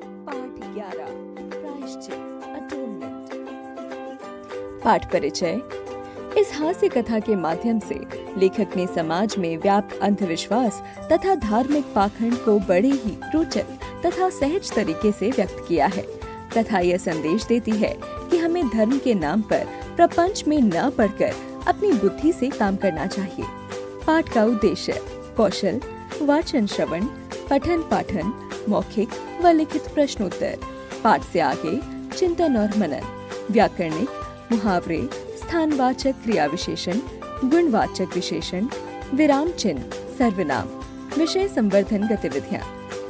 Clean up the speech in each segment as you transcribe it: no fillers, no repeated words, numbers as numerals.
पाठ 11 प्रायश्चित अटोनमेंट। पाठ परिचय। इस हास्य कथा के माध्यम से लेखक ने समाज में व्याप्त अंधविश्वास तथा धार्मिक पाखंड को बड़े ही रोचक तथा सहज तरीके से व्यक्त किया है। कथा यह संदेश देती है कि हमें धर्म के नाम पर प्रपंच में न पड़कर अपनी बुद्धि से काम करना चाहिए। पाठ का उद्देश्य कौशल, वाचन श्रवण, पठन पाठन, मौखिक व लिखित प्रश्नोत्तर। पाठ से आगे चिंतन और मनन, व्याकरणिक, मुहावरे, स्थानवाचक क्रिया विशेषण, गुणवाचक विशेषण, विराम चिन्ह, सर्वनाम, विषय संवर्धन गतिविधियाँ,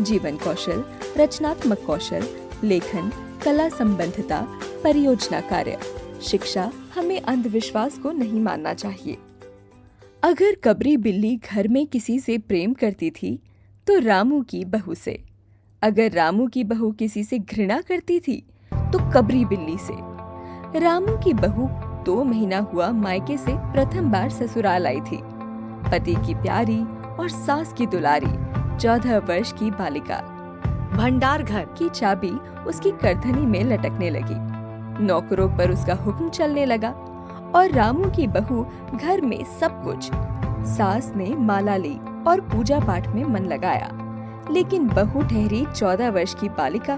जीवन कौशल, रचनात्मक कौशल, लेखन, कला संबंधता, परियोजना कार्य। शिक्षा। हमें अंधविश्वास को नहीं मानना चाहिए। अगर कबरी बिल्ली घर में किसी से प्रेम करती थी तो रामू की बहू से, अगर रामू की बहू किसी से घृणा करती थी तो कबरी बिल्ली से। रामू की बहू 2 महीना हुआ मायके से प्रथम बार ससुराल आई थी। पति की प्यारी और सास की दुलारी 14 वर्ष की बालिका। भंडार घर की चाबी उसकी करधनी में लटकने लगी। नौकरों पर उसका हुक्म चलने लगा और रामू की बहू घर में सब कुछ। सास ने माला ली और पूजा पाठ में मन लगाया, लेकिन बहू ठहरी 14 वर्ष की बालिका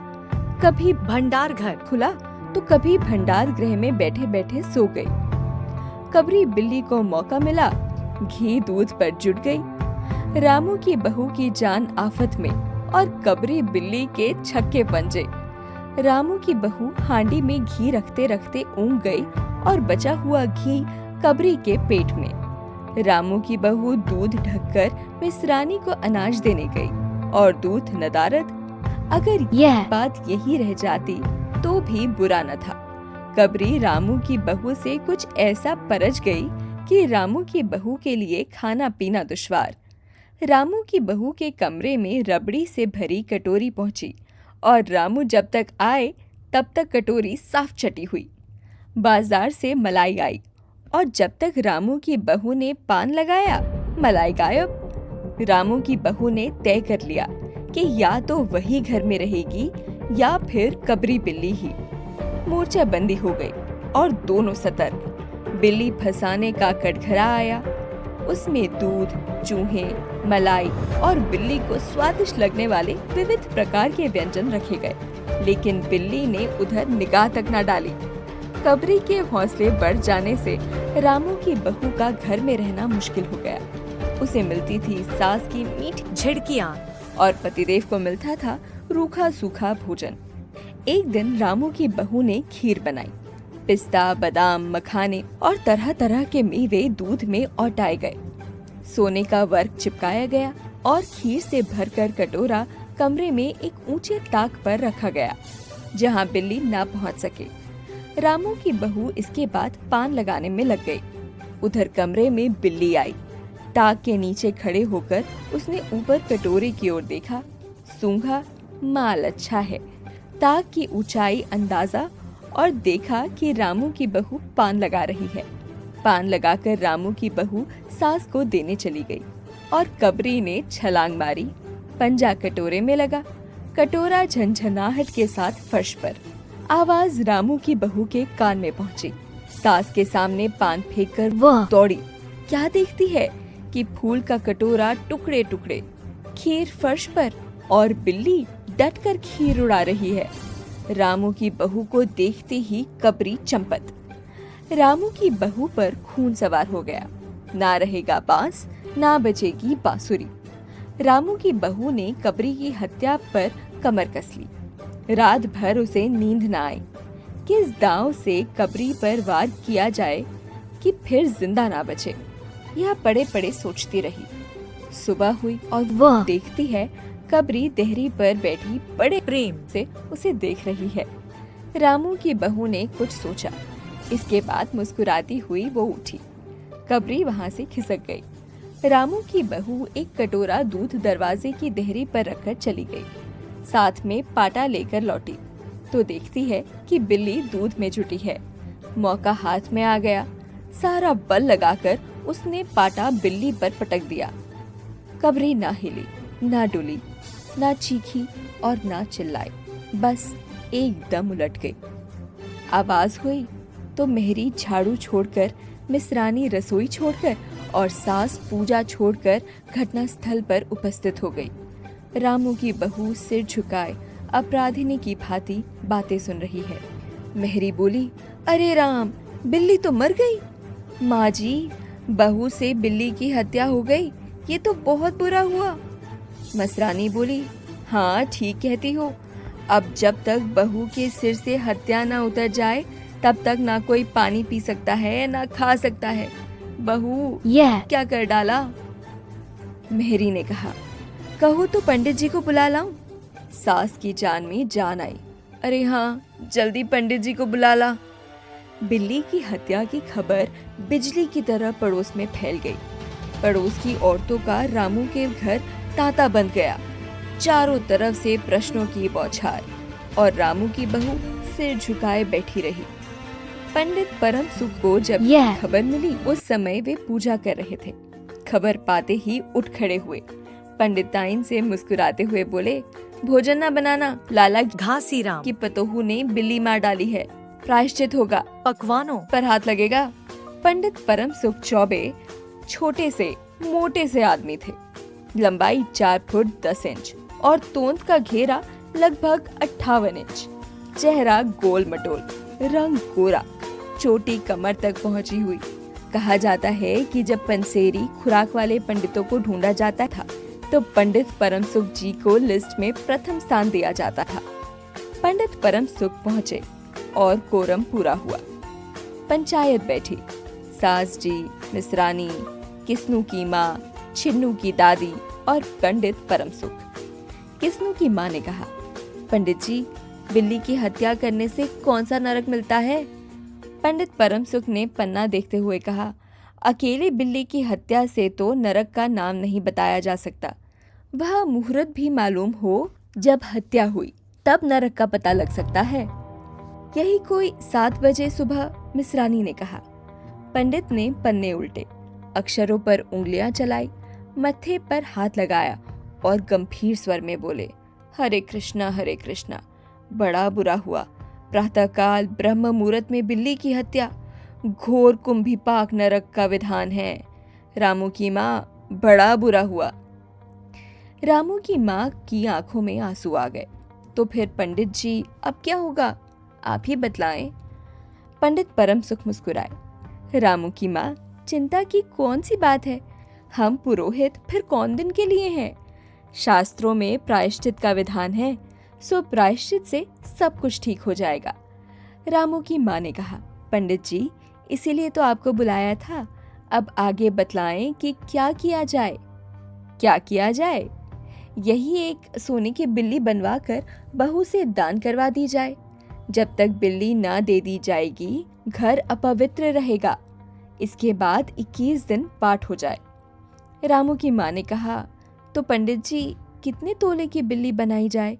कभी भंडार घर खुला तो कभी भंडार गृह में बैठे बैठे सो गई। कबरी बिल्ली को मौका मिला, घी दूध पर जुट गई। रामू की बहू की जान आफत में और कबरी बिल्ली के छक्के पंजे। रामू की बहू हांडी में घी रखते रखते ऊँघ गई और बचा हुआ घी कबरी के पेट में। रामू की बहू दूध ढककर मिसरानी को अनाज देने गई और दूध नदारद। अगर यह बात यही रह जाती तो भी बुरा न था। कबरी रामू की बहू से कुछ ऐसा परज गई कि रामू की बहू के लिए खाना पीना दुश्वार। रामू की बहू के कमरे में रबड़ी से भरी कटोरी पहुंची और रामू जब तक आए तब तक कटोरी साफ चटी हुई। बाजार से मलाई आई और जब तक रामू की बहू ने पान लगाया, मलाई गायब। रामू की बहू ने तय कर लिया कि या तो वही घर में रहेगी या फिर कबरी बिल्ली ही। मोर्चा बंदी हो गई और दोनों सतर्क। बिल्ली फंसाने का कटघरा आया। उसमें दूध, चूहे, मलाई और बिल्ली को स्वादिष्ट लगने वाले विविध प्रकार के व्यंजन रखे गए, लेकिन बिल्ली ने उधर निगाह तक न डाली। कबरी के हौसले बढ़ जाने से रामू की बहू का घर में रहना मुश्किल हो गया। उसे मिलती थी सास की मीठी झिड़कियाँ और पतिदेव को मिलता था रूखा सूखा भोजन। एक दिन रामू की बहू ने खीर बनाई। पिस्ता, बादाम, मखाने और तरह तरह के मेवे दूध में औटाए गए। सोने का वर्क चिपकाया गया और खीर से भरकर कटोरा कमरे में एक ऊंचे ताक पर रखा गया, जहां बिल्ली ना पहुंच सके। रामू की बहू इसके बाद पान लगाने में लग गई। उधर कमरे में बिल्ली आई। ताक के नीचे खड़े होकर उसने ऊपर कटोरे की ओर देखा। सूंघा, माल अच्छा है। ताक की ऊंचाई अंदाजा और देखा कि रामू की बहू पान लगा रही है। पान लगाकर रामू की बहू सास को देने चली गई और कबरी ने छलांग मारी। पंजा कटोरे में लगा। कटोरा झनझनाहट के साथ फर्श पर। आवाज रामू की बहू के कान में पहुंची। सास के सामने पान फेंककर वह दौड़ी। क्या देखती है कि फूल का कटोरा टुकड़े टुकड़े, खीर फर्श पर और बिल्ली डटकर खीर उड़ा रही है। रामू की बहू को देखते ही कबरी चंपत। रामू की बहू पर खून सवार हो गया। ना रहेगा बांस, ना बजेगी बांसुरी। रामू की बहू ने कबरी की हत्या पर कमर कस ली। रात भर उसे नींद न आई। किस दांव से कबरी पर वार किया जाए कि फिर जिंदा ना बचे, यह पड़े पड़े सोचती रही। सुबह हुई और वह देखती है कबरी देहरी पर बैठी बड़े प्रेम से उसे देख रही है। रामू की बहू ने कुछ सोचा। इसके बाद मुस्कुराती हुई वो उठी। कबरी वहां से खिसक गई। रामू की बहू एक कटोरा दूध दरवाजे की देहरी पर रखकर चली गई। साथ में पाटा लेकर लौटी तो देखती है कि बिल्ली दूध में जुटी है। मौका हाथ में आ गया। सारा बल लगाकर उसने पाटा बिल्ली पर पटक दिया। कबरी ना हिली, ना डुली, ना चीखी और ना चिल्लाई। बस एकदम उलट गई। आवाज हुई तो मेहरी झाड़ू छोड़कर, मिसरानी रसोई छोड़कर और सास पूजा छोड़कर घटनास्थल पर उपस्थित हो गई। रामू की बहू सिर झुकाए अपराधिनी की भांति बातें सुन रही है। मेहरी बोली, अरे राम, बिल्ली तो मर गई। माँ जी, बहू से बिल्ली की हत्या हो गई, ये तो बहुत बुरा हुआ। मसरानी बोली, हाँ ठीक कहती हो। अब जब तक बहू के सिर से हत्या ना उतर जाए तब तक ना कोई पानी पी सकता है ना खा सकता है। बहू क्या कर डाला? मेहरी ने कहा, कहो तो पंडित जी को बुला लाऊं। सास की जान में जान आई। अरे हाँ, जल्दी पंडित जी को बुला ला। बिल्ली की हत्या की खबर बिजली की तरह पड़ोस में फैल गई। पड़ोस की औरतों का रामू के घर तांता बन गया। चारों तरफ से प्रश्नों की बौछार और रामू की बहू सिर झुकाए बैठी रही। पंडित परम सुख को जब खबर मिली उस समय वे पूजा कर रहे थे। खबर पाते ही उठ खड़े हुए। पंडिताइन से मुस्कुराते हुए बोले, भोजन ना बनाना, लाला घासीराम की पतोहू ने बिल्ली मार डाली है, प्रायश्चित होगा, पकवानों पर हाथ लगेगा। पंडित परम सुख चौबे छोटे से मोटे से आदमी थे। लंबाई 4 फुट 10 इंच और तोंद का घेरा लगभग 58 इंच। चेहरा गोल मटोल, रंग गोरा, चोटी कमर तक पहुंची हुई। कहा जाता है कि जब पंसेरी खुराक वाले पंडितों को ढूंढा जाता था तो पंडित परम सुख जी को लिस्ट में प्रथम स्थान दिया जाता था। पंडित परम सुख पहुँचे और कोरम पूरा हुआ। पंचायत बैठी। सास जी, मिसरानी, किस्नू की माँ, छिन्नू की दादी और पंडित परम सुख। किस्नू की माँ ने कहा, पंडित जी, बिल्ली की हत्या करने से कौन सा नरक मिलता है? पंडित परम सुख ने पन्ना देखते हुए कहा, अकेले बिल्ली की हत्या से तो नरक का नाम नहीं बताया जा सकता। वह मुहूर्त भी मालूम हो जब हत्या हुई, तब नरक का पता लग सकता है। यही कोई 7 बजे सुबह, मिसरानी ने कहा। पंडित ने पन्ने उल्टे, अक्षरों पर उंगलियां चलाई, मत्थे पर हाथ लगाया और गंभीर स्वर में बोले, हरे कृष्णा, बड़ा बुरा हुआ। प्रातःकाल ब्रह्म मुहूर्त में बिल्ली की हत्या, घोर कुंभीपाक नरक का विधान है। रामू की माँ, बड़ा बुरा हुआ। रामू की माँ की आंखों में आंसू आ गए। तो फिर पंडित जी, अब क्या होगा, आप ही बतलाएं। पंडित परम सुख मुस्कुराए। रामू की माँ, चिंता की कौन सी बात है, हम पुरोहित फिर कौन दिन के लिए हैं। शास्त्रों में प्रायश्चित का विधान है, सो प्रायश्चित से सब कुछ ठीक हो जाएगा। रामू की माँ ने कहा, पंडित जी, इसीलिए तो आपको बुलाया था। अब आगे बतलाएं कि क्या किया जाए। क्या किया जाए? यही एक सोने की बिल्ली बनवा कर बहू से दान करवा दी जाए। जब तक बिल्ली ना दे दी जाएगी घर अपवित्र रहेगा। इसके बाद 21 दिन पाठ हो जाए। रामू की माँ ने कहा, तो पंडित जी, कितने तोले की बिल्ली बनाई जाए?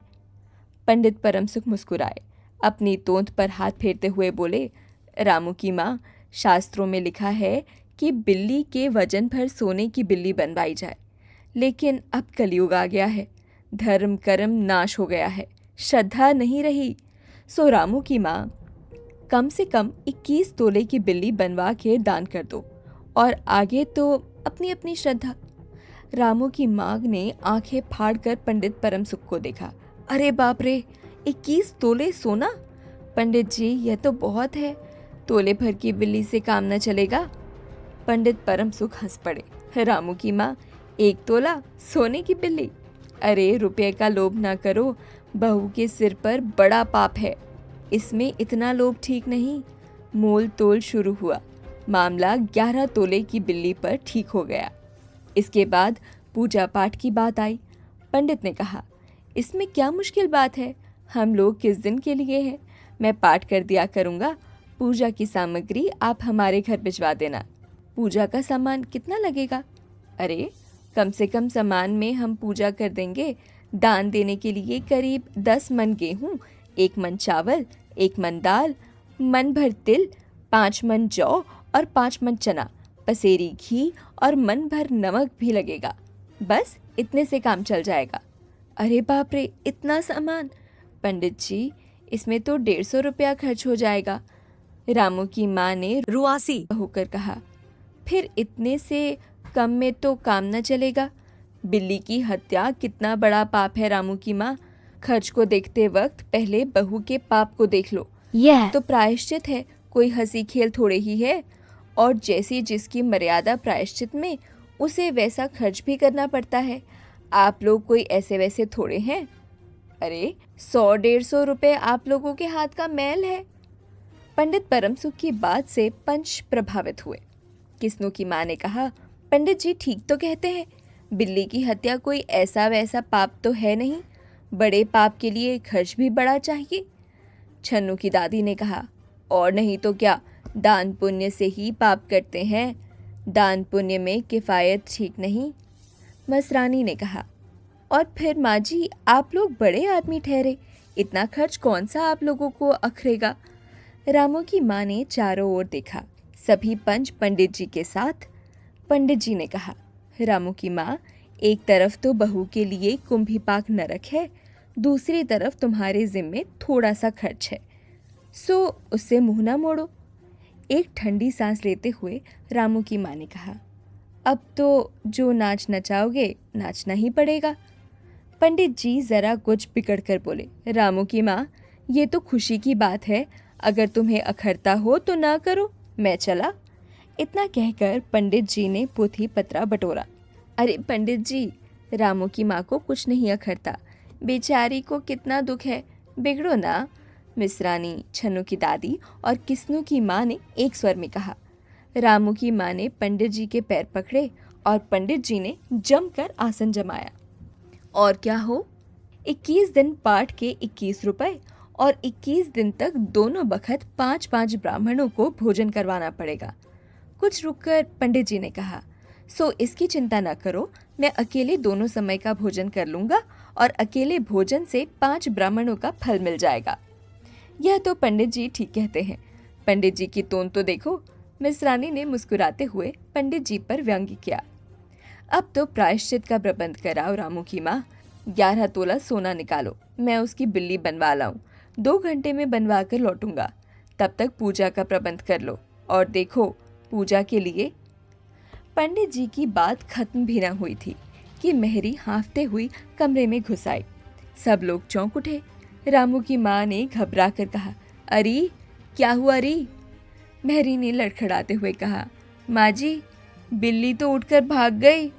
पंडित परम सुख मुस्कुराए। अपनी तोंद पर हाथ फेरते हुए बोले, रामू की माँ, शास्त्रों में लिखा है कि बिल्ली के वजन भर सोने की बिल्ली बनवाई जाए। लेकिन अब कलयुग आ गया है, धर्म कर्म नाश हो गया है, श्रद्धा नहीं रही। सो रामू की माँ, कम से कम 21 तोले की बिल्ली बनवा के दान कर दो और आगे तो अपनी अपनी श्रद्धा। रामू की माँ ने आंखें फाड़कर पंडित परम सुख को देखा। अरे बाप रे, 21 तोले सोना? पंडित जी, यह तो बहुत है, तोले भर की बिल्ली से काम न चलेगा। पंडित परम सुख हंस पड़े। रामू की माँ, 1 तोला सोने की बिल्ली? अरे रुपये का लोभ ना करो, बहू के सिर पर बड़ा पाप है, इसमें इतना लोभ ठीक नहीं। मोल तोल शुरू हुआ। मामला 11 तोले की बिल्ली पर ठीक हो गया। इसके बाद पूजा पाठ की बात आई। पंडित ने कहा, इसमें क्या मुश्किल बात है, हम लोग किस दिन के लिए हैं, मैं पाठ कर दिया करूँगा। पूजा की सामग्री आप हमारे घर भिजवा देना। पूजा का सामान कितना लगेगा? अरे कम से कम सामान में हम पूजा कर देंगे। दान देने के लिए करीब 10 मन गेहूँ, 1 मन चावल, 1 मन दाल, मन भर तिल, 5 मन जौ और 5 मन चना, पसेरी घी और मन भर नमक भी लगेगा। बस इतने से काम चल जाएगा। अरे बाप रे, इतना सामान! पंडित जी, इसमें तो 150 रुपया खर्च हो जाएगा, रामू की माँ ने रुआसी होकर कहा। फिर इतने से कम में तो काम न चलेगा। बिल्ली की हत्या कितना बड़ा पाप है रामू की माँ। खर्च को देखते वक्त पहले बहू के पाप को देख लो। तो प्रायश्चित है, कोई हंसी खेल थोड़े ही है। और जैसी जिसकी मर्यादा प्रायश्चित में, उसे वैसा खर्च भी करना पड़ता है। आप लोग कोई ऐसे वैसे थोड़े हैं। अरे 100-150 रुपए आप लोगों के हाथ का मैल है। पंडित परमसुख की बात से पंच प्रभावित हुए। किस्नू की माँ ने कहा, पंडित जी ठीक तो कहते हैं, बिल्ली की हत्या कोई ऐसा वैसा पाप तो है नहीं, बड़े पाप के लिए खर्च भी बड़ा चाहिए। छन्नू की दादी ने कहा, और नहीं तो क्या, दान पुण्य से ही पाप करते हैं, दान पुण्य में किफ़ायत ठीक नहीं। मसरानी ने कहा, और फिर माँ जी आप लोग बड़े आदमी ठहरे, इतना खर्च कौन सा आप लोगों को अखरेगा। रामू की माँ ने चारों ओर देखा, सभी पंच पंडित जी के साथ। पंडित जी ने कहा, रामू की माँ, एक तरफ तो बहू के लिए कुंभी पाक नरक है, दूसरी तरफ तुम्हारे जिम्मे थोड़ा सा खर्च है, सो उससे मुंह ना मोड़ो। एक ठंडी सांस लेते हुए रामू की माँ ने कहा, अब तो जो नाच नचाओगे नाचना ही पड़ेगा। पंडित जी जरा कुछ बिगड़ कर बोले, रामू की माँ, ये तो खुशी की बात है, अगर तुम्हें अखरता हो तो ना करो, मैं चला। इतना कहकर पंडित जी ने पोथी पत्रा बटोरा। अरे पंडित जी, रामू की माँ को कुछ नहीं अखरता, बेचारी को कितना दुख है, बिगड़ो ना। मिसरानी, छन्नू की दादी और किस्नू की माँ ने एक स्वर में कहा। रामू की माँ ने पंडित जी के पैर पकड़े और पंडित जी ने जमकर आसन जमाया। और क्या हो, 21 दिन पाठ के 21 रुपए और 21 दिन तक दोनों बखत 5-5 ब्राह्मणों को भोजन करवाना पड़ेगा। कुछ रुककर पंडित जी ने कहा, सो इसकी चिंता न करो, मैं अकेले दोनों समय का भोजन कर लूँगा और अकेले भोजन से 5 ब्राह्मणों का फल मिल जाएगा। यह तो पंडित जी ठीक कहते हैं, पंडित जी की तोन तो देखो। मिसरानी ने मुस्कुराते हुए पंडित जी पर व्यंग्य किया। अब तो प्रायश्चित का प्रबंध कराओ रामू की माँ, 11 तोला सोना निकालो, मैं उसकी बिल्ली बनवा लाऊं, 2 घंटे में बनवा कर लौटूंगा, तब तक पूजा का प्रबंध कर लो। और देखो, पूजा के लिए। पंडित जी की बात खत्म भी न हुई थी कि मेहरी हाँफते हुई कमरे में घुस आई। सब लोग चौंक उठे। रामू की माँ ने घबरा कर कहा, अरे क्या हुआ री? मेहरी ने लड़खड़ाते हुए कहा, माँ जी, बिल्ली तो उठकर भाग गई।